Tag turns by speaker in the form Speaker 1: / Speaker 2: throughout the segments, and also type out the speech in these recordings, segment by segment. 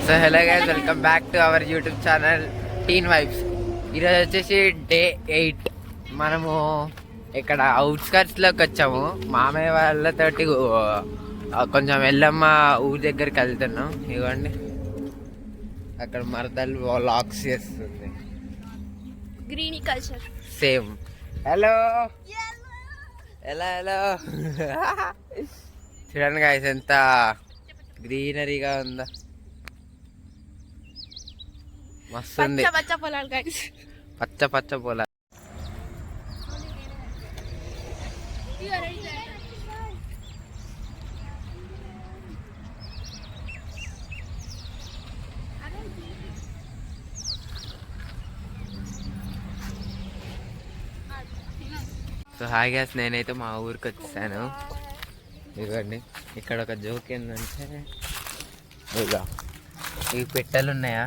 Speaker 1: So hello guys, welcome back to our YouTube channel teen vibes. ఈరోజు వచ్చేసి day 8. మనము ఇక్కడ అవుట్స్కట్స్లోకి వచ్చాము. మామయ్య వాళ్ళతోటి కొంచెం వెళ్ళమ్మ ఊరి దగ్గరికి వెళ్తున్నాం. ఇవ్వండి, అక్కడ మరదలు లాక్స్ చేస్తుంది.
Speaker 2: Greeny culture
Speaker 1: same. Hello hello చూడండి గైస్, ఎంత గ్రీనరీగా ఉందా, మస్తు ఉంది.
Speaker 2: పచ్చ పొలాలు గైస్,
Speaker 1: పచ్చ పచ్చ పొలాలు. సో హాయ్ గ్యాస్, నేనైతే మా ఊరికి వచ్చేసాను. ఇవ్వండి, ఇక్కడ ఒక జోక్ ఏంటంటే, ఇక ఈ పిట్టలు ఉన్నాయా,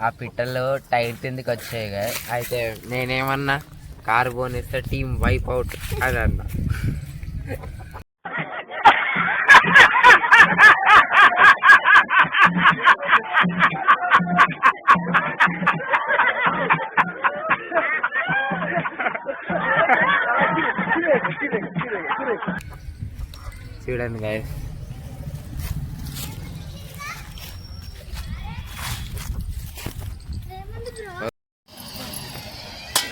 Speaker 1: ఆ పిట్టలు టైర్ కిందకి వచ్చాయి కదా. అయితే నేనేమన్నా కారు పోనిస్తే టీం వైప్ అవుట్ అని అన్నా. చూడండి guys,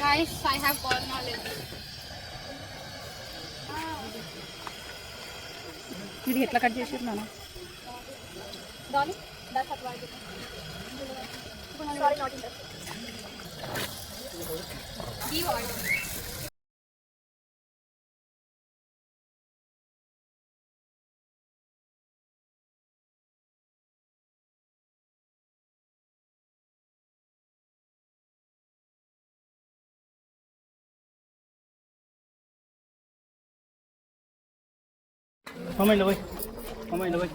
Speaker 2: guys, I have gone knowledge.
Speaker 3: ఇది ఎట్లా కట్ చేసారు నాన్న?
Speaker 2: Dolly, that's what I did. Sorry, not interested. Be what?
Speaker 3: Mama ini boy. Mama ini boy.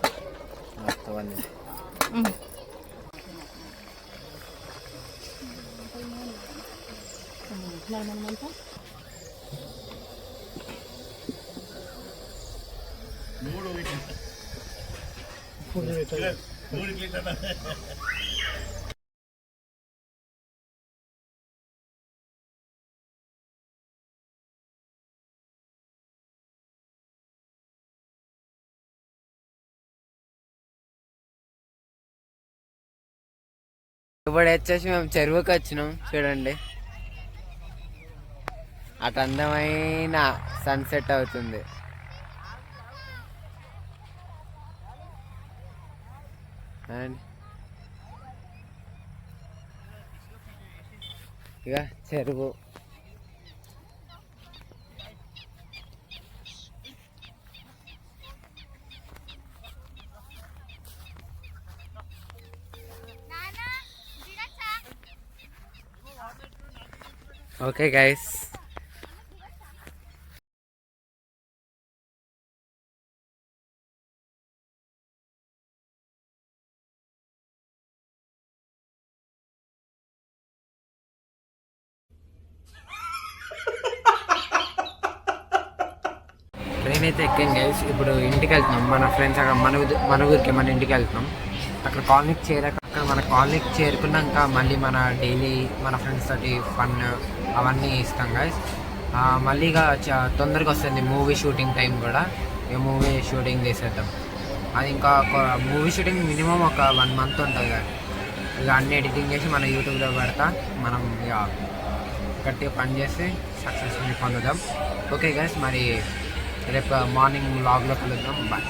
Speaker 1: ఇప్పుడు వచ్చేసి మేము చెరువుకి వచ్చినాం. చూడండి, అటు అందమైన సన్సెట్ అవుతుంది. ఇక చెరువు ఓకే గైస్. ట్రైన్ అయితే ఎక్కాం గైస్. ఇప్పుడు ఇంటికి వెళ్తున్నాం. మన ఫ్రెండ్స్ అక్కడ మన ఊరికి మన ఇంటికి వెళ్తున్నాం. అక్కడ కాలనీకి చేరాక, అక్కడ మన కాలనీకి చేరుకున్నాక మళ్ళీ మన డైలీ మన ఫ్రెండ్స్ తోటి ఫన్ అవన్నీ ఇస్తాం గైస్. మళ్ళీ ఇక తొందరగా వస్తుంది మూవీ షూటింగ్ టైం కూడా. ఇక మూవీ షూటింగ్ చేసేద్దాం. అది ఇంకా మూవీ షూటింగ్ మినిమం ఒక 1 month ఉంటుంది కదా. ఇక అన్ని ఎడిటింగ్ చేసి మన యూట్యూబ్లో పెడతా. మనం ఇక గట్టిగా పని చేసి సక్సెస్ఫుల్ పొందుదాం. ఓకే గైస్, మరి రేపు మార్నింగ్ వ్లాగ్లో కలుద్దాం. బాయ్.